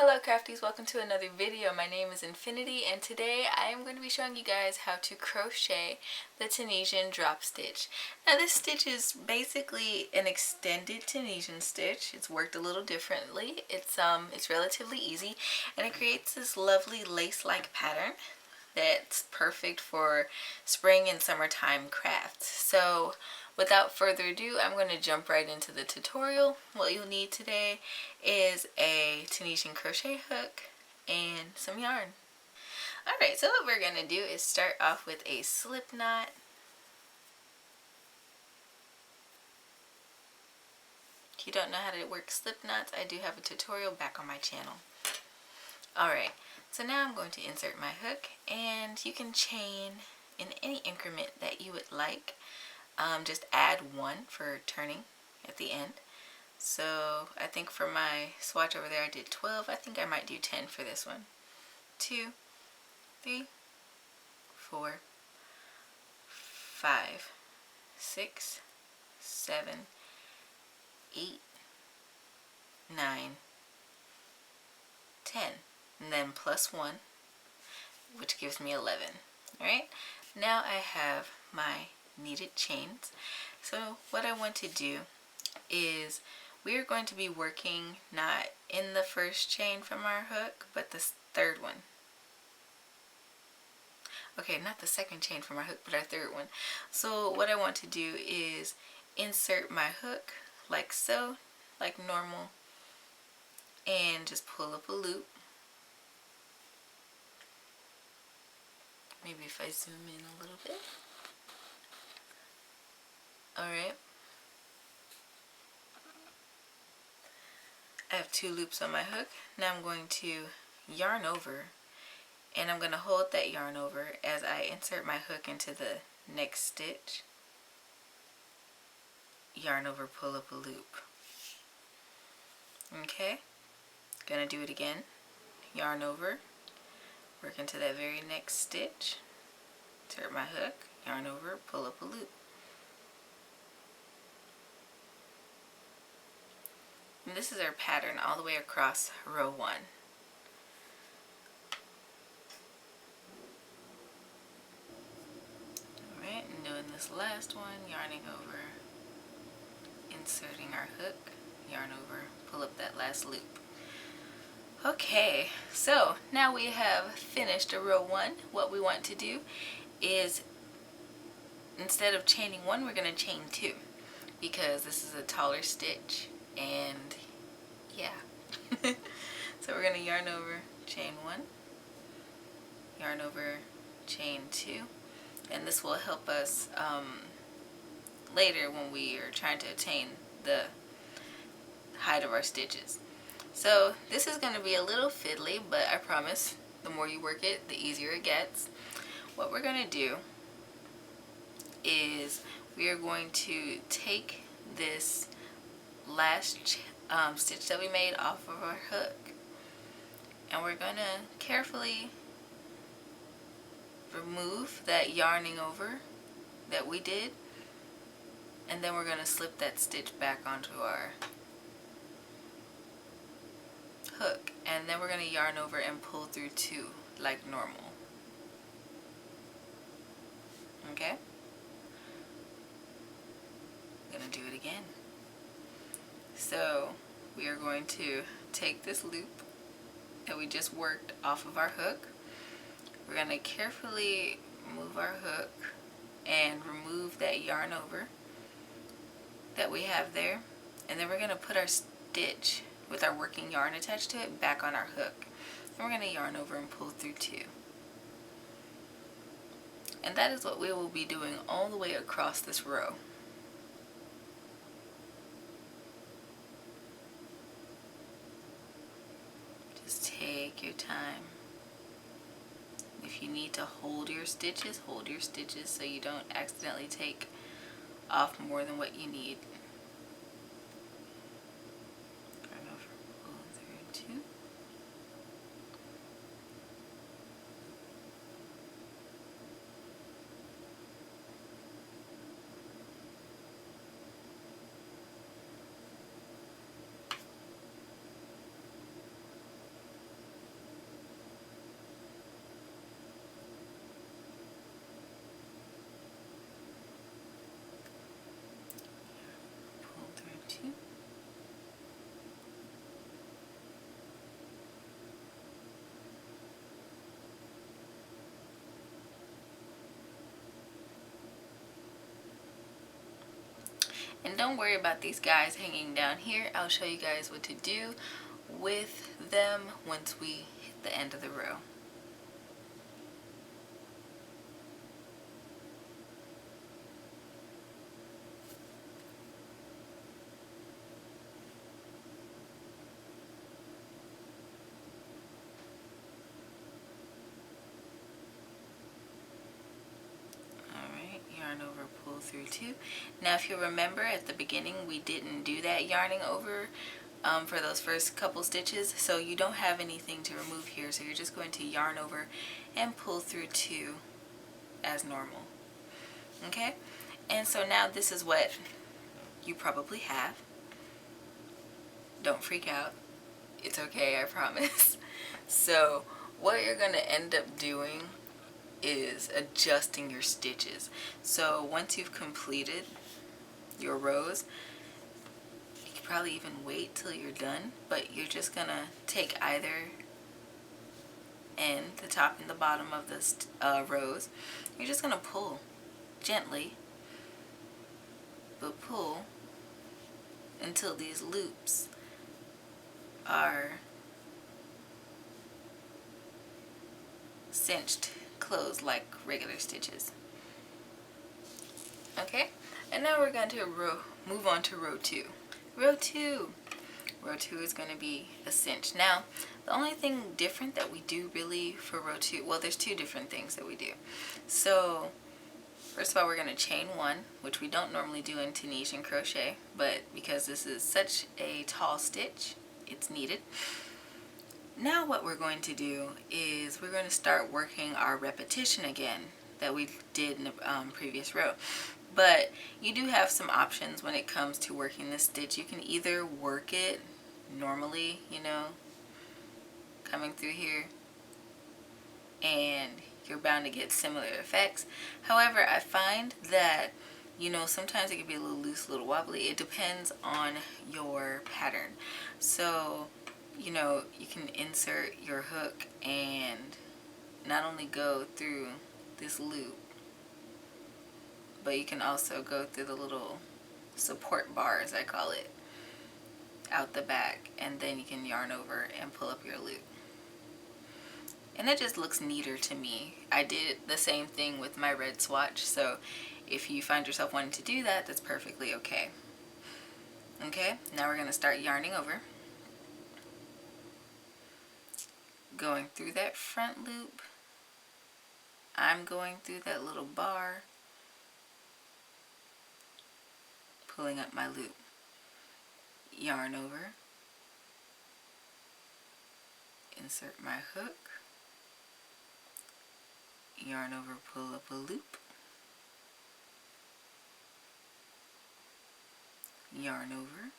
Hello crafties, welcome to another video. My name is Infiniti and today I am going to be showing you guys how to crochet the Tunisian drop stitch. Now this stitch is basically an extended Tunisian stitch. It's worked a little differently. It's relatively easy and it creates this lovely lace-like pattern that's perfect for spring and summertime crafts. So without further ado, I'm going to jump right into the tutorial. What you'll need today is a Tunisian crochet hook and some yarn. Alright, so what we're going to do is start off with a slip knot. If you don't know how to work slip knots, I do have a tutorial back on my channel. Alright, so now I'm going to insert my hook, and you can chain in any increment that you would like. Just add one for turning at the end. So I think for my swatch over there I did 12. I think I might do 10 for this one. 2, 3, 4, 5, 6, 7, 8, 9, 10. And then plus 1, which gives me 11. Alright, now I have my needed chains. So what I want to do is we are going to be working not in the first chain from our hook, but the third one. Okay, not the second chain from our hook, but our third one. So what I want to do is insert my hook like so, like normal, and just pull up a loop. Maybe if I zoom in a little bit. Alright. I have 2 loops on my hook. Now I'm going to yarn over, and I'm going to hold that yarn over as I insert my hook into the next stitch. Yarn over, pull up a loop. Okay, gonna do it again. Yarn over, work into that very next stitch, insert my hook, yarn over, pull up a loop. And this is our pattern all the way across row 1. Alright, and doing this last one, yarning over, inserting our hook, yarn over, pull up that last loop. Okay, so now we have finished a row 1. What we want to do is, instead of chaining 1, we're going to chain 2, because this is a taller stitch, and yeah. So we're going to yarn over, chain 1, yarn over, chain 2, and this will help us later when we are trying to attain the height of our stitches. So this is going to be a little fiddly, but I promise the more you work it, the easier it gets. What we're going to do is we are going to take this last stitch that we made off of our hook, and we're going to carefully remove that yarning over that we did, and then we're going to slip that stitch back onto our hook, and then we're going to yarn over and pull through 2 like normal. Okay, I'm going to do it again. So we are going to take this loop that we just worked off of our hook. We're going to carefully move our hook and remove that yarn over that we have there, and then we're going to put our stitch with our working yarn attached to it back on our hook, and we're going to yarn over and pull through 2. And that is what we will be doing all the way across this row. Just take your time. If you need to hold your stitches so you don't accidentally take off more than what you need. Yarn over, pull through 2. And don't worry about these guys hanging down here. I'll show you guys what to do with them once we hit the end of the row. Alright, yarn over, pull through 2. Now if you remember at the beginning we didn't do that yarning over for those first couple stitches, so you don't have anything to remove here, so you're just going to yarn over and pull through 2 as normal. Okay, and so now this is what you probably have. Don't freak out, it's okay, I promise. So what you're going to end up doing is adjusting your stitches. So once you've completed your rows, you could probably even wait till you're done, but you're just gonna take either end, the top and the bottom of the rows. You're just gonna pull gently, but pull until these loops are cinched closed like regular stitches. Okay, and now we're going to move on to row 2. Row 2 is going to be a cinch. Now the only thing different that we do really for row 2, well, there's 2 different things that we do. So first of all, we're going to chain 1, which we don't normally do in Tunisian crochet, but because this is such a tall stitch, it's needed. Now what we're going to do is we're going to start working our repetition again that we did in the previous row. But you do have some options when it comes to working this stitch. You can either work it normally, you know, coming through here, and you're bound to get similar effects. However, I find that, you know, sometimes it can be a little loose, a little wobbly. It depends on your pattern. So, you know, you can insert your hook and not only go through this loop, but you can also go through the little support bars, I call it, out the back, and then you can yarn over and pull up your loop. And it just looks neater to me. I did the same thing with my red swatch, so if you find yourself wanting to do that, that's perfectly okay. Okay, now we're going to start yarning over. Going through that front loop, I'm going through that little bar, pulling up my loop, yarn over, insert my hook, yarn over, pull up a loop, yarn over,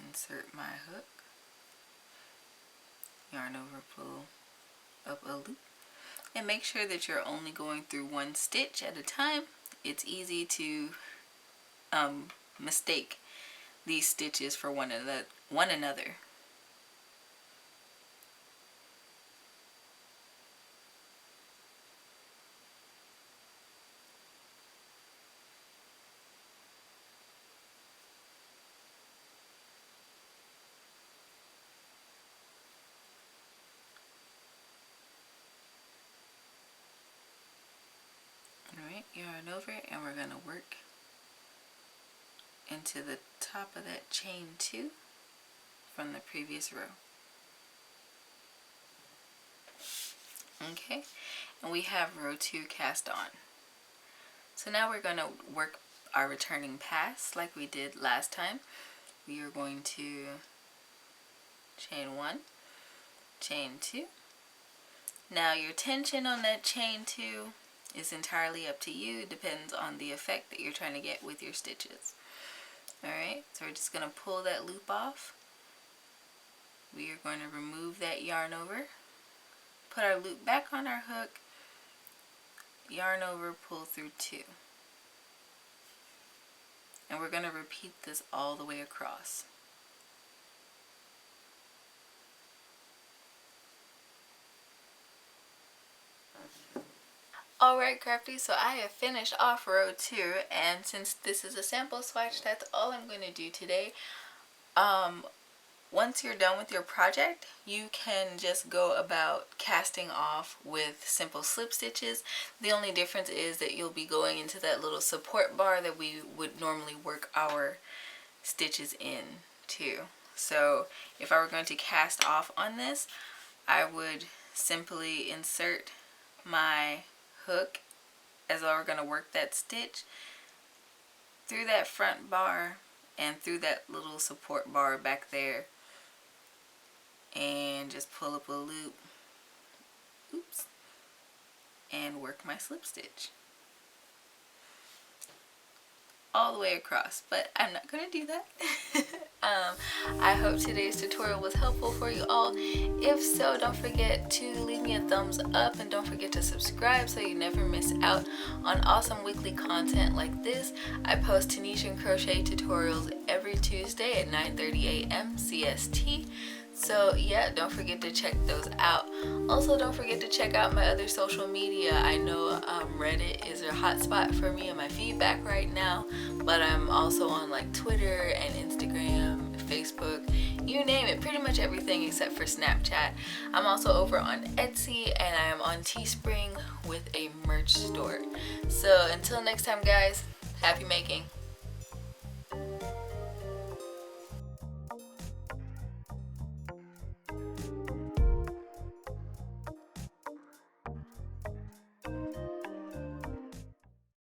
insert my hook, yarn over, pull up a loop, and make sure that you're only going through one stitch at a time. It's easy to mistake these stitches for one another. Alright, yarn over, and we're going to work into the top of that chain 2 from the previous row. Okay, and we have row 2 cast on. So now we're going to work our returning pass like we did last time. We are going to chain 1, chain 2. Now your tension on that chain 2 is entirely up to you. It depends on the effect that you're trying to get with your stitches. Alright, so we're just going to pull that loop off. We are going to remove that yarn over, put our loop back on our hook, yarn over, pull through 2. And we're going to repeat this all the way across. Alright crafty, so I have finished off row 2, and since this is a sample swatch, that's all I'm going to do today. Once you're done with your project, you can just go about casting off with simple slip stitches. The only difference is that you'll be going into that little support bar that we would normally work our stitches in to. So if I were going to cast off on this, I would simply insert my hook as though we're going to work that stitch through that front bar and through that little support bar back there, and just pull up a loop, oops, and work my slip stitch all the way across, but I'm not going to do that. I hope today's tutorial was helpful for you all. If so, don't forget to leave me a thumbs up, and don't forget to subscribe so you never miss out on awesome weekly content like this. I post Tunisian crochet tutorials every Tuesday at 9:30 a.m. CST. So yeah, don't forget to check those out. Also, don't forget to check out my other social media. I know Reddit is a hotspot for me and my feedback right now, but I'm also on like Twitter and Instagram, Facebook, you name it, pretty much everything except for Snapchat. I'm also over on Etsy, and I am on Teespring with a merch store. So until next time guys, happy making.